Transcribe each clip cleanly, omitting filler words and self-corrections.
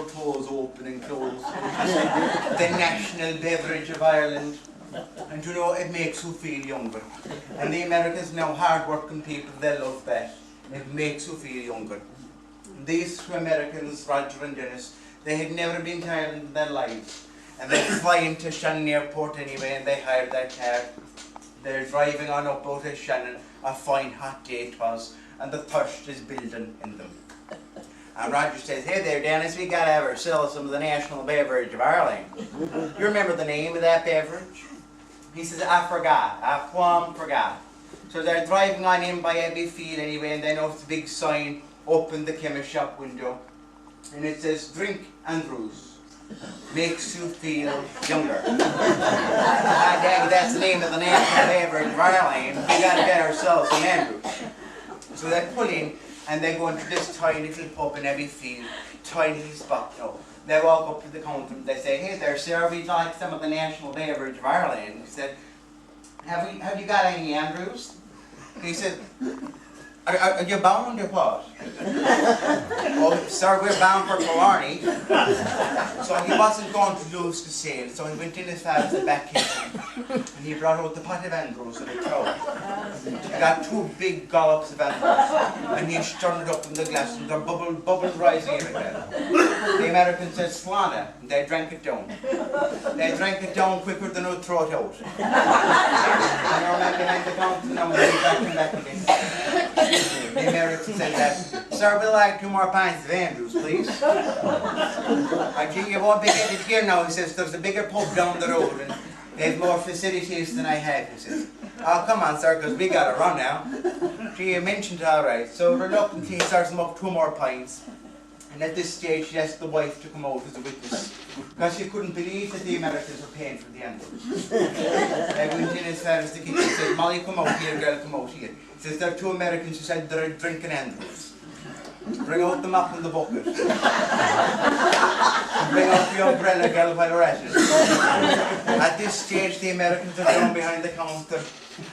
your toes open and close. The national beverage of Ireland. And you know, it makes you feel younger. And the Americans now, hard-working people, they love that. It makes you feel younger. These two Americans, Roger and Dennis, they had never been to Ireland in their lives. And they fly into Shannon Airport anyway, and they hired that car. They're driving on up out of Shannon, a fine hot day it was, and the thirst is building in them. And Roger says, "Hey there, Dennis, we gotta have ourselves some of the national beverage of Ireland. You remember the name of that beverage?" He says, "I forgot. I plumb forgot." So they're driving on in by Abbeyfield anyway, and they notice a big sign up in the chemist shop window. And it says, "Drink Andrews. Makes you feel younger." Ah, dang, that's the name of the national beverage of Ireland. We gotta get ourselves some Andrews. So they pull in, and they go into this tiny little pub in Abbeyfield, tiny little spot, you know. They walk up to the counter and they say, "Hey there, sir, we'd like some of the national beverage of Ireland." He said, Have you got any Andrews?" He said, Are you bound or what?" "Oh, sir, we're bound for Killarney." So he wasn't going to lose the sale, so he went in as far as the back kitchen, and he brought out the pot of Andrews in a crowd. He got 2 big gollops of Andrews, and he stirred it up in the glass, and the bubbles rising everywhere. The Americans said, "Slana," and they drank it down. They drank it down quicker than they'd throw it out. And you're not behind the counter now, and they're back again. The American said that, "Sir, we'd like 2 more pints of Andrews, please." "I think you won't be getting it here now," he says. "There's a bigger pub down the road, and they have more facilities than I have," he says. "Oh, come on, sir, because we got to run now." "Gee, you mentioned it all right." So reluctantly he starts them up 2 more pints. And at this stage, she asked the wife to come out as a witness, because she couldn't believe that the Americans were paying for the Andrews. They went in as far as the kitchen and said, "Molly, come out here, girl, come out here." He says, "There are 2 Americans who said they're drinking Andrews. Bring out the mop and the bucket. Bring out the umbrella, girl, while we're at it." At this stage, the Americans are down behind the counter,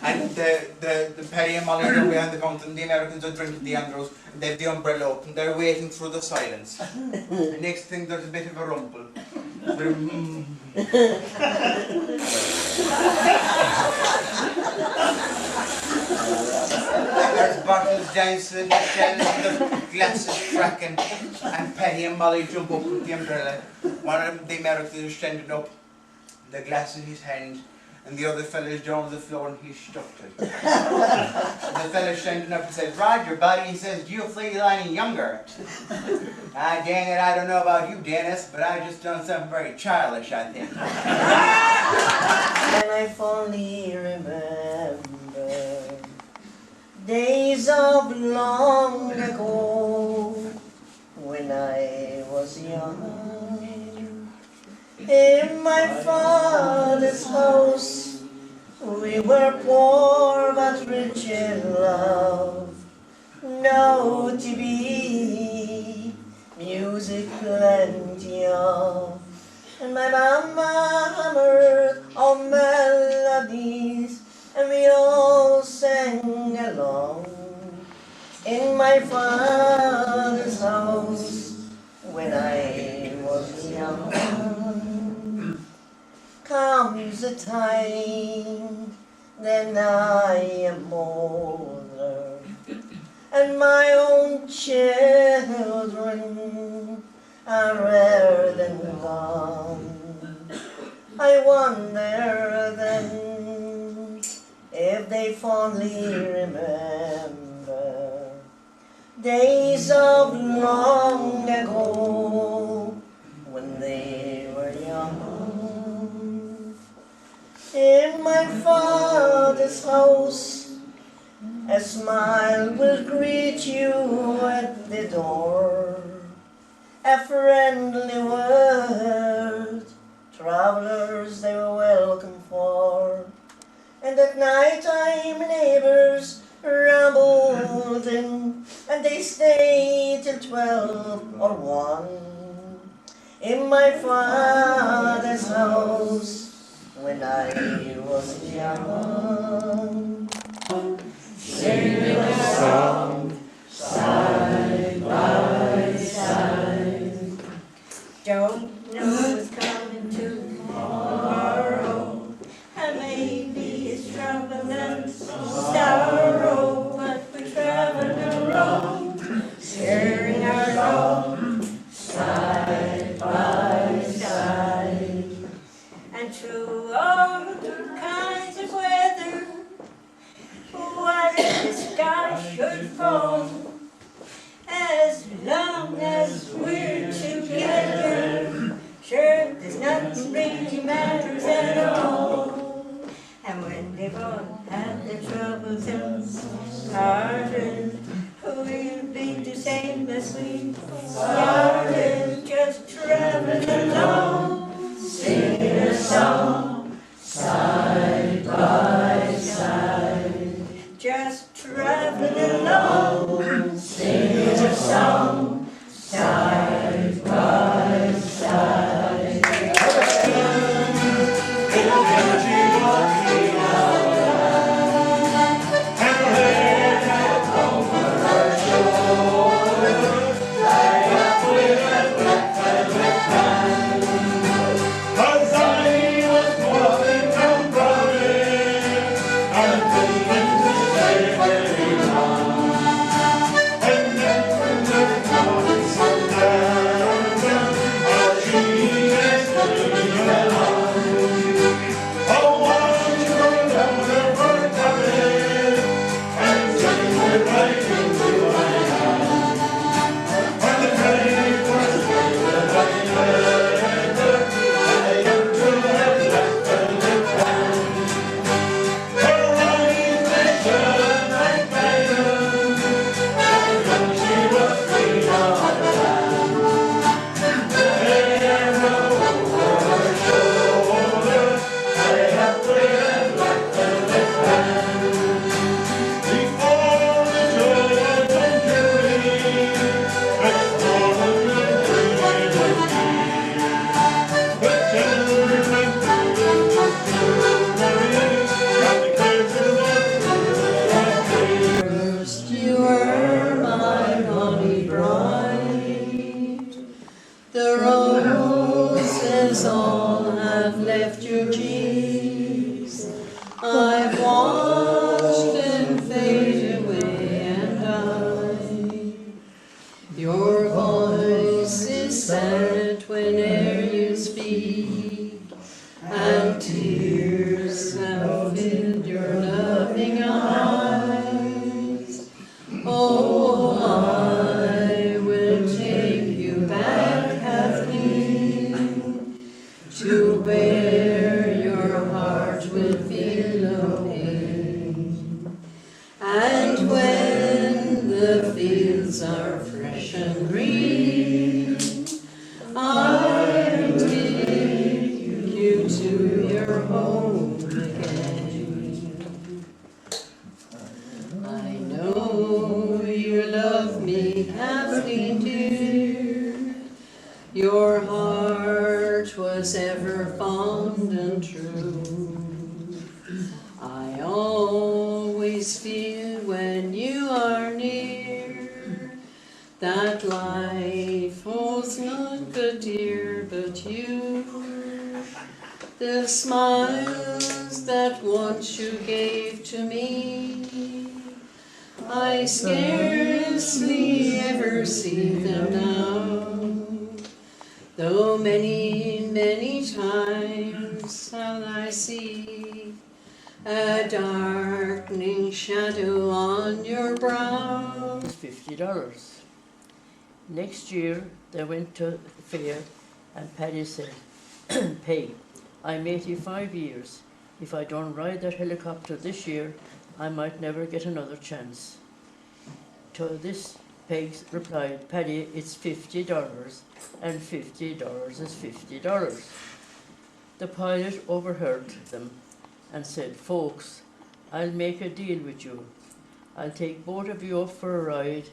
and the Perry and Molly are down behind the counter, and the Americans are drinking the Andrews, and they have the umbrella open. They're waiting through the silence. The next thing, there's a bit of a rumble. There's bottles dancing, the glasses cracking, and Penny and Molly jump up with the umbrella. One of them, the American, is standing up, the glass in his hand, and the other fellow is down on the floor and he's stuffed it. The fellow standing up and says, "Roger, buddy," he says, "do you feel any younger?" "Ah, dang it, I don't know about you, Dennis, but I just done something very childish, I think." And I fondly remember days of long ago when I was young. In my father's house we were poor but rich in love. No TV, music plenty of, and my mama hammered on melodies, and we all sang along. In my father's house when I was young. Comes a time then I am older, and my own children are rare than gone. I wonder then if they fondly remember days of long ago when they were young. In my father's house a smile will greet you at the door, a friendly word, travelers they were welcome for. And at night time neighbors rambled in, and they stayed till 12 or 1 in my father's house when I was young. Singing a song side by side, Don't know what's coming tomorrow, and maybe it's trouble and sorrow, but we travel along, sharing our own, side by side. And through all kinds of weather, what if the sky should fall, as long as we're together, sure, there's nothing really matters at all. And when they've all had their troubles and started, we'll be the same as we started, just traveling along, singing a song, side by side. Just traveling along, singing a song, side by side. The roses all have left your cheeks. I've watched them fade away, and your voice is sad whene'er you speak, and tears have filled your loving eyes. Oh, I will take you back, Kathleen, to where your heart will feel no pain. And when the fields are fresh and green, I'll take you to your home again. I know you love me, Kathleen dear. Your heart was ever fond and true. I always feel when you are near that life holds none but dear but you. The smiles that once you gave to me, I scarcely ever see them now, though many, many times shall I see a darkening shadow on your brow. $50. Next year they went to the fair and Paddy said, Pay, I'm 85 years. If I don't ride that helicopter this year, I might never get another chance. To this, Peg replied, Paddy, it's $50, and $50 is $50. The pilot overheard them and said, Folks, I'll make a deal with you. I'll take both of you up for a ride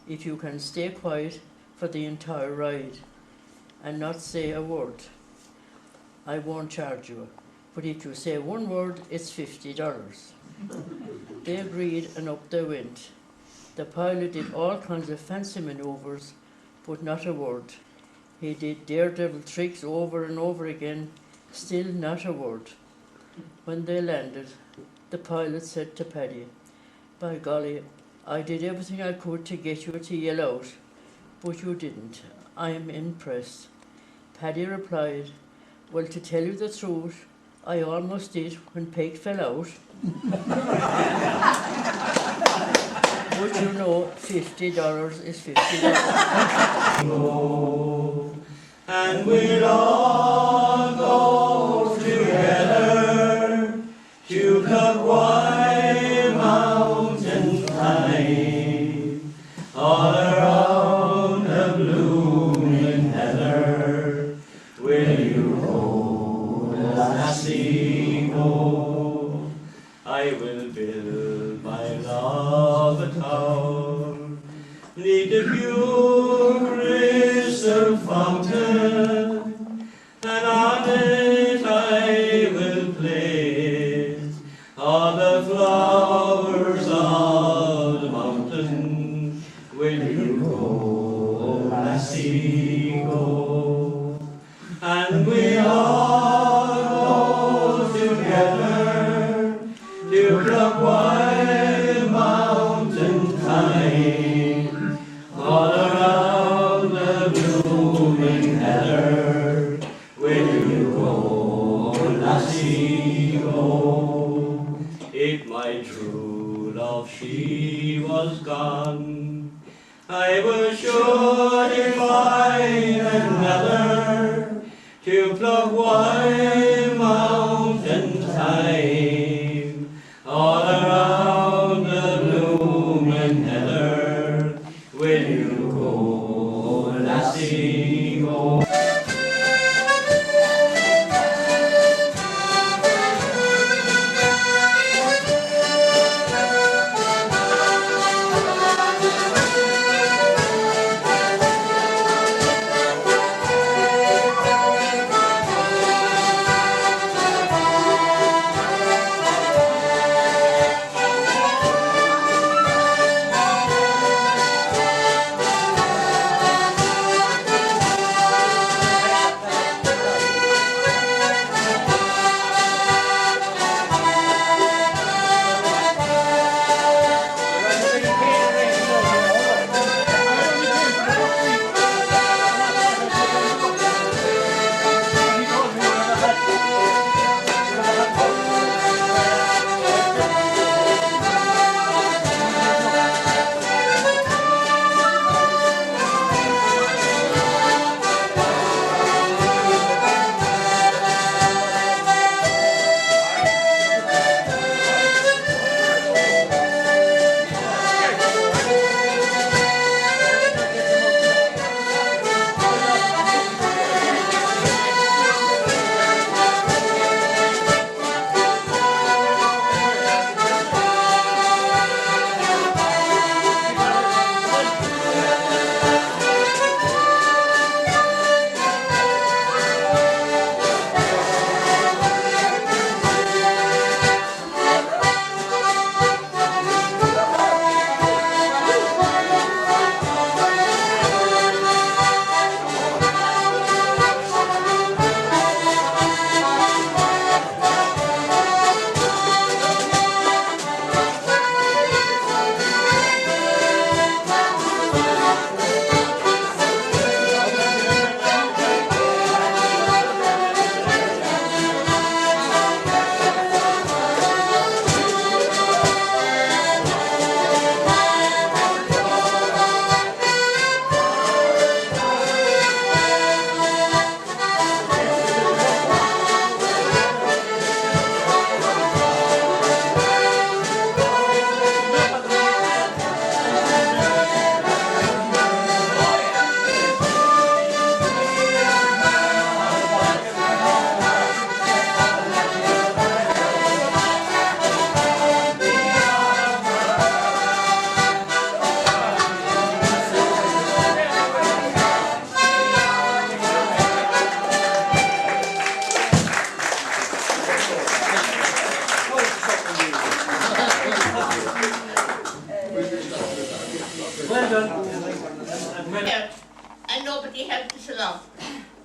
if you can stay quiet for the entire ride and not say a word. I won't charge you, but if you say one word, it's $50. They agreed and up they went. The pilot did all kinds of fancy maneuvers, but not a word. He did daredevil tricks over and over again, still not a word. When they landed, the pilot said to Paddy, "By golly, I did everything I could to get you to yell out, but you didn't. I am impressed." Paddy replied, "Well, to tell you the truth, I almost did when Peg fell out." But you know, $50 is $50. And we'll all go together to the White Mountain high, all around the blooming heather. Will you go, lassie, go? I will build my love a tower, neath the pure crystal fountain, and on it I will place all the flowers of the mountain. Will you go, lassie, go? And we all go together to the White Mountain thyme, all around the blooming heather. Will you go, lassie, go? If my true love she was gone, I will surely find another to pluck White Mountain thyme, all around the blooming heather. Will you go, lassie, go?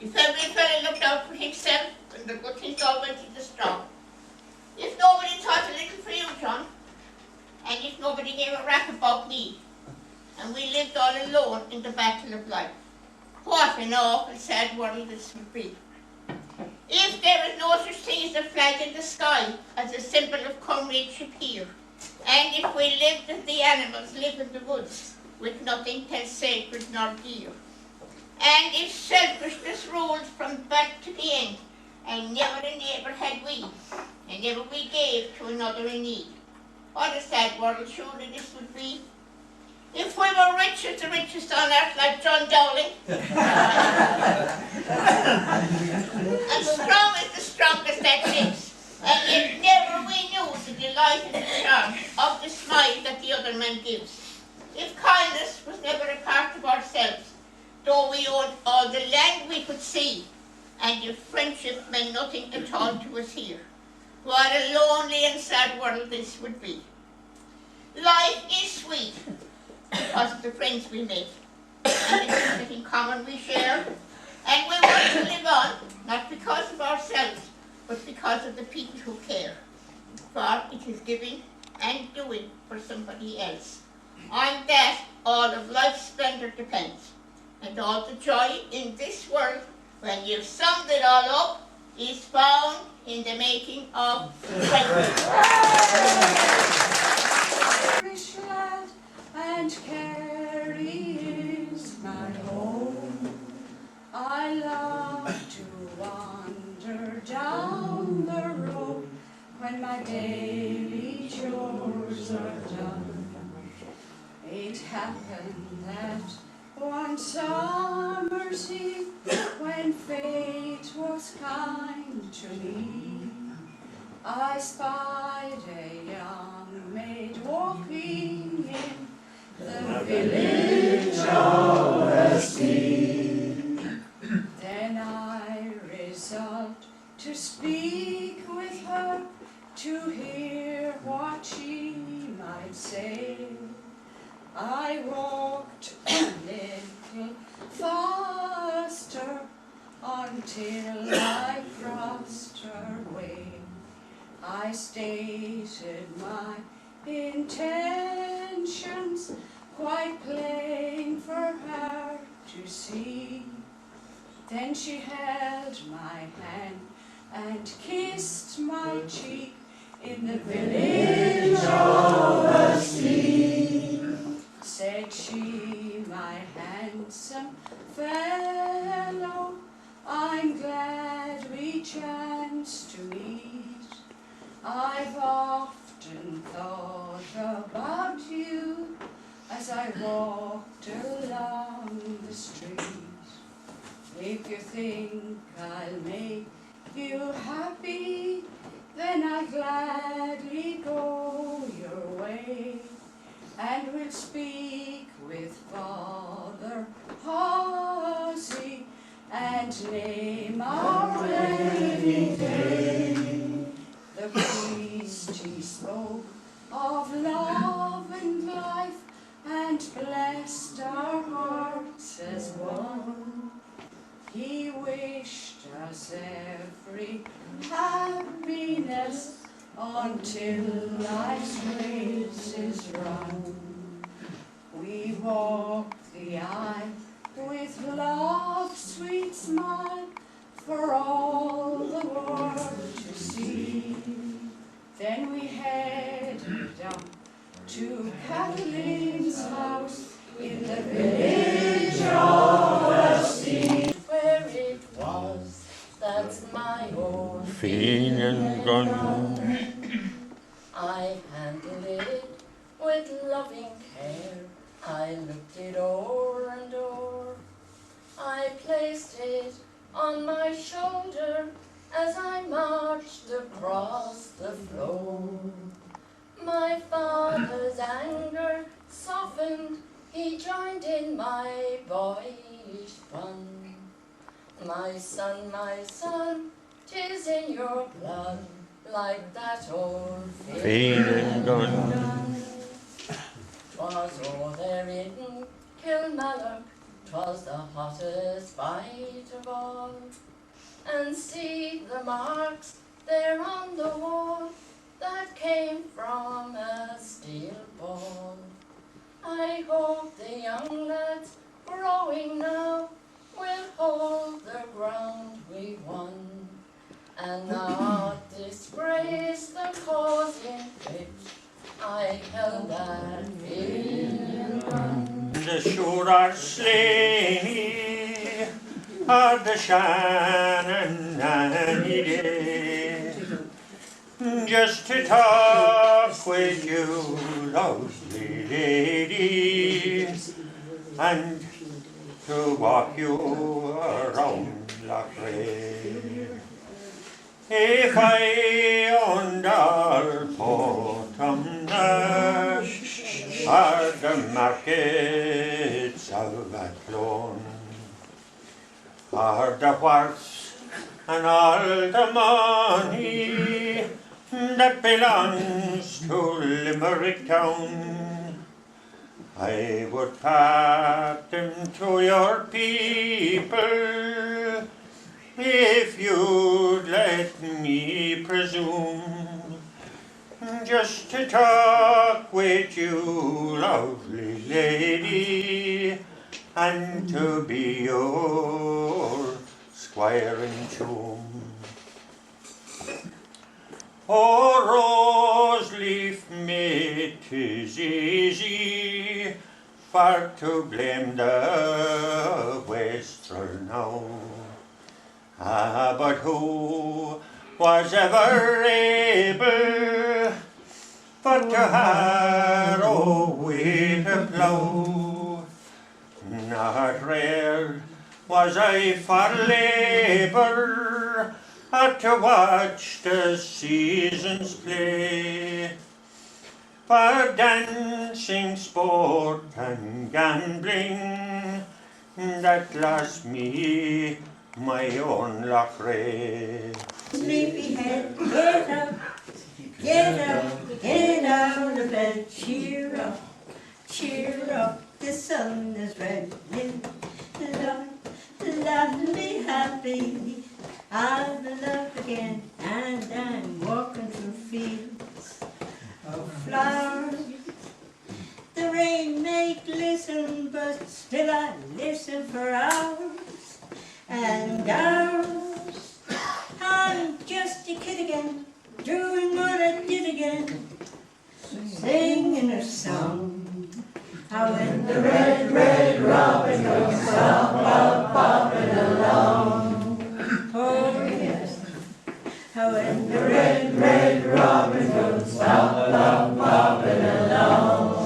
If every fellow looked out for himself, and the good things all went to the strong. If nobody thought a little for you, John, and if nobody gave a rap about me, and we lived all alone in the battle of life, what an awful sad world this would be. If there is no such thing as a flag in the sky, as a symbol of comradeship here, and if we lived as the animals live in the woods, with nothing else sacred nor dear, and if selfishness ruled from back to the end, and never a neighbour had we, and never we gave to another in need, what a sad world surely this would be. If we were rich as the richest on earth, like John Dowling, and strong as the strongest that lives, and yet never we knew the delight and the charm of the smile that the other man gives. If kindness was never a part of ourselves, though we owned all the land we could see, and if friendship meant nothing at all to us here, what a lonely and sad world this would be. Life is sweet because of the friends we make, and the things that in common we share, and we want to live on, not because of ourselves, but because of the people who care. For it is giving and doing for somebody else. On that all of life's splendour depends, and all the joy in this world, when you've summed it all up, is found in the making of friends. Irish lad, and Kerry is my home. I love to wander down the road when my daily chores are done. It happened that one summer's eve, when fate was kind to me, I spied a young maid walking in the village of the sea. Then I resolved to speak with her, to hear what she might say. I walked a little faster until I crossed her way. I stated my intentions, quite plain for her to see. Then she held my hand and kissed my cheek in the village of the sea. Said she, my handsome fellow, I'm glad we chanced to meet. I've often thought about you as I walked along the street. If you think I'll make you happy, then I'll gladly go your way, and we'll speak with Father Hosey and name our wedding day. The priest, he spoke of love and life, and blessed our hearts as one. He wished us every happiness until life's race is run. We walk the aisle with love's sweet smile for all the world to see. Then we headed down to Kathleen's house in the village of the sea. Where it was, that's my own Filename. I handled it with loving care. I looked it o'er and o'er. I placed it on my shoulder as I marched across the floor. My father's anger softened, he joined in my boyish fun. My son, 'tis in your blood, like that old Filename. 'Twas o'er there in Kilmallock, 'twas the hottest bite of all. And see the marks there on the wall that came from a steel ball. I hope the young lads growing now will hold the ground we won, and not disgrace the cause in which I held that valiant run. The shore are slaney, are the Shannon any day, just to talk with you, lovely lady, and to walk you around Lochray. If I under Portumna are the markets of Athlone, are the wharfs and all the money that belongs to Limerick town, I would pack them to your people if you'd let me presume, just to talk with you, lovely lady, and to be your squire in tune. Oh, Roseleaf, mate, 'tis easy for to blame the wastrel now. Ah, but who was ever able but to harrow with a plough? Not rare was I for labour, or to watch the seasons play, for dancing, sport and gambling that lost me my own Lochray. Sleepyhead, get out of bed, cheer up, the sun is red. Love me happy, I'm in love again, and I'm walking through fields of flowers. The rain may glisten, but still I listen for hours and hours. I'm just a kid again, doing what I did again, singing a song. How when the red, red robin goes bopping along. Oh yes. How when the red, red robin goes bopping along.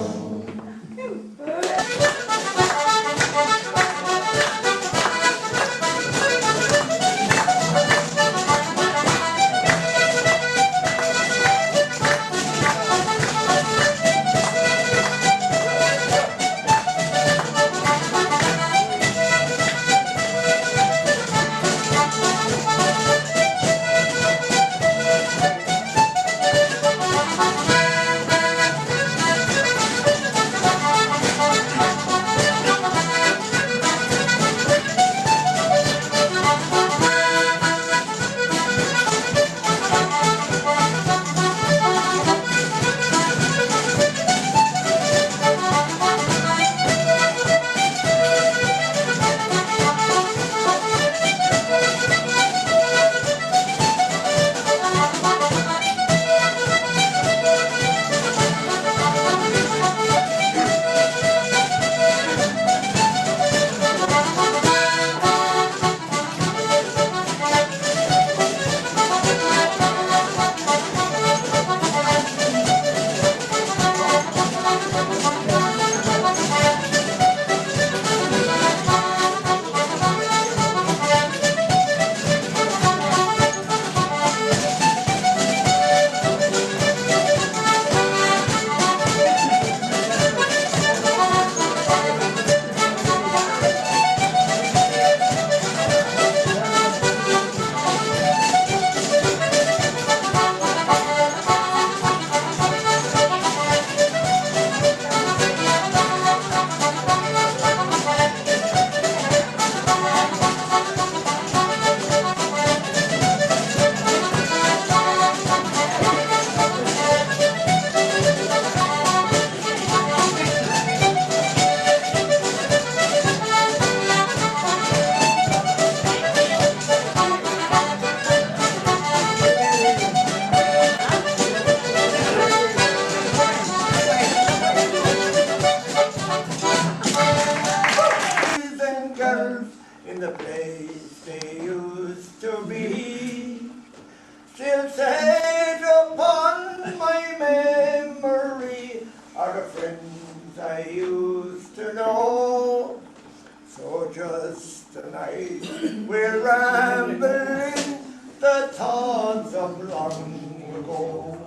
boy, we're rambling the thoughts of long ago.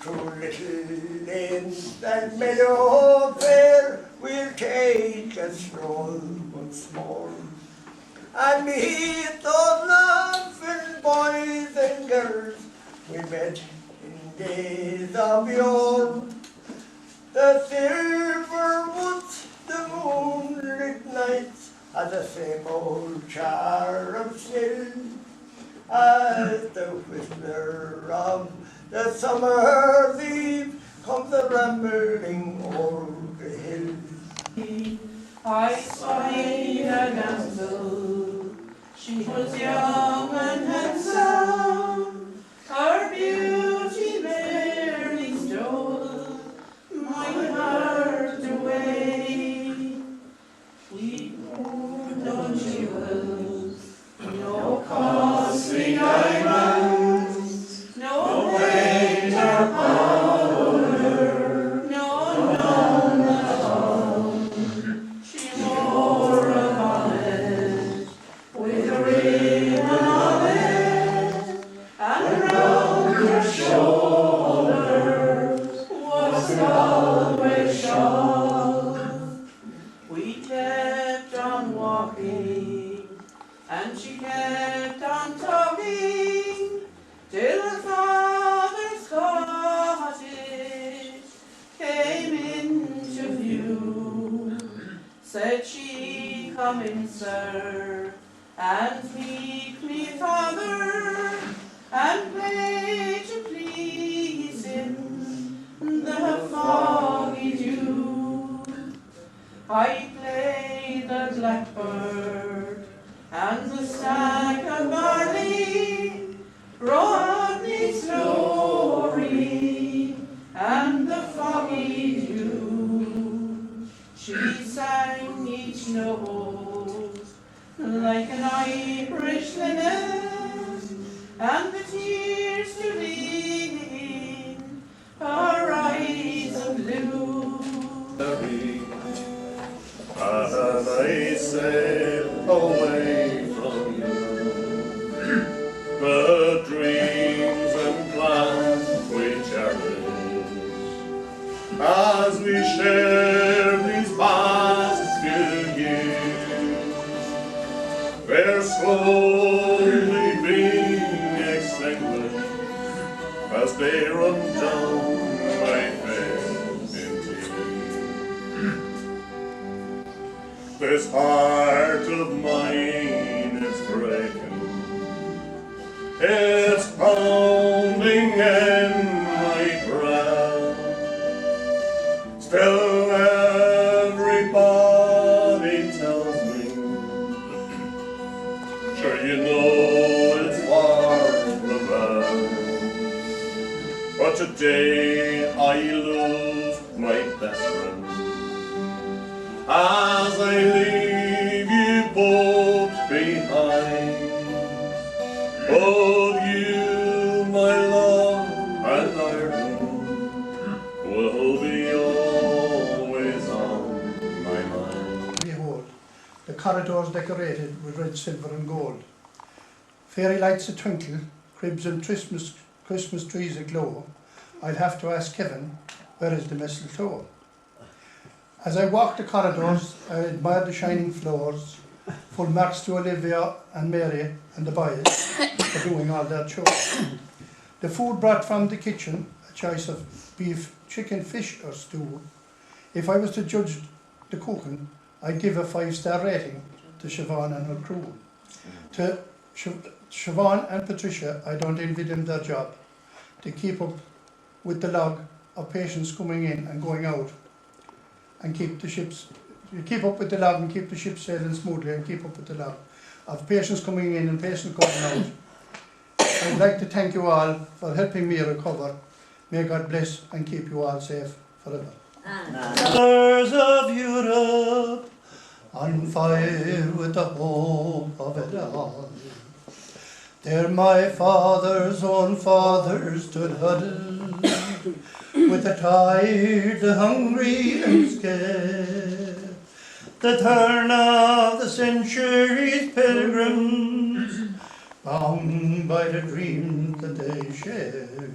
Through little lanes and meadow fair, we'll take a stroll once more, and meet those laughing boys and girls we met in days of yore. The silver woods, the moonlit nights, are the same old charm still, as the whisper of the summer's eve comes a rambling o'er the hill. I spied a damsel, she was young and handsome, her beauty barely stole my heart away. We no jewels, no costly diamonds, no weight or powder, no none at all. She wore a bonnet with a ribbon on it, and round her shoulders was a Galway shawl. We kept on walking, and she kept on talking, till her father's cottage came into view. Said she, "Come in, sir, and meet me father, and play to please him the foggy dew." I played the blackbird and the stack of barley, Rodney's glory and the foggy dew. She sang each note like an Irish linnet, and the tears stood in her eyes of blue. And I sail away from you, the dreams and plans we cherish, as we share these past few years, they're slowly being extinguished as they run down my face in tears. This heart of mine is breaking, it's pounding in my breast. Still everybody tells me, sure you know it's for the best. But today I lose my best friend, as I leave you both behind. Both you, my love, and Ireland, will be always on my mind. Behold, the corridors decorated with red, silver and gold. Fairy lights a twinkle, cribs and Christmas trees aglow. I'll have to ask Kevin, where is the mistletoe? As I walked the corridors, I admired the shining floors, full marks to Olivia and Mary and the boys for doing all their chores. The food brought from the kitchen, a choice of beef, chicken, fish or stew. If I was to judge the cooking, I'd give a 5-star rating to Siobhan and her crew. To Siobhan and Patricia, I don't envy them their job, to keep up with the log of patients coming in and going out, and keep up with the log and keep the ship sailing smoothly, and keep up with the log of patients coming in and patients going out. I'd like to thank you all for helping me recover. May God bless and keep you all safe forever. Colors of Europe, on fire with the hope of it all. There my father's own father stood huddled, with the tired, the hungry and scared. the turn of the century's pilgrims, bound by the dreams that they shared.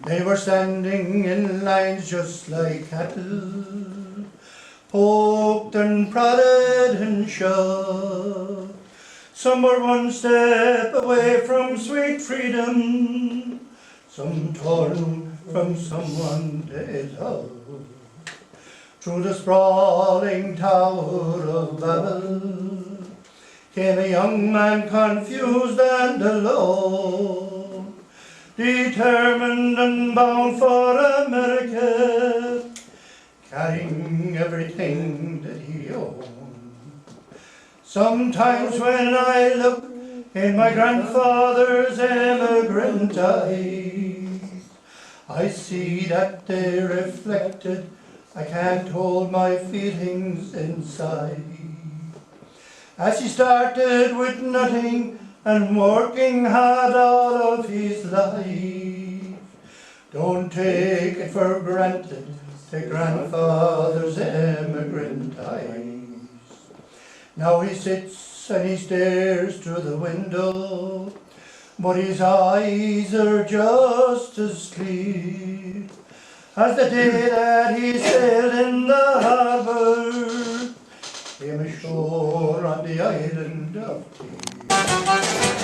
They were standing in lines just like cattle, poked and prodded and shoved. Some were one step away from sweet freedom, some torn from someone they loved. Through the sprawling tower of Babel came a young man confused and alone, determined and bound for America, carrying everything that he owned. Sometimes when I look in my grandfather's emigrant eyes, I see that they reflected. I can't hold my feelings inside. As he started with nothing and working hard all of his life, don't take it for granted, the grandfather's emigrant eyes. Now he sits and he stares through the window, but his eyes are just as clear as the day that he sailed in the harbour, came ashore on the island of Tea.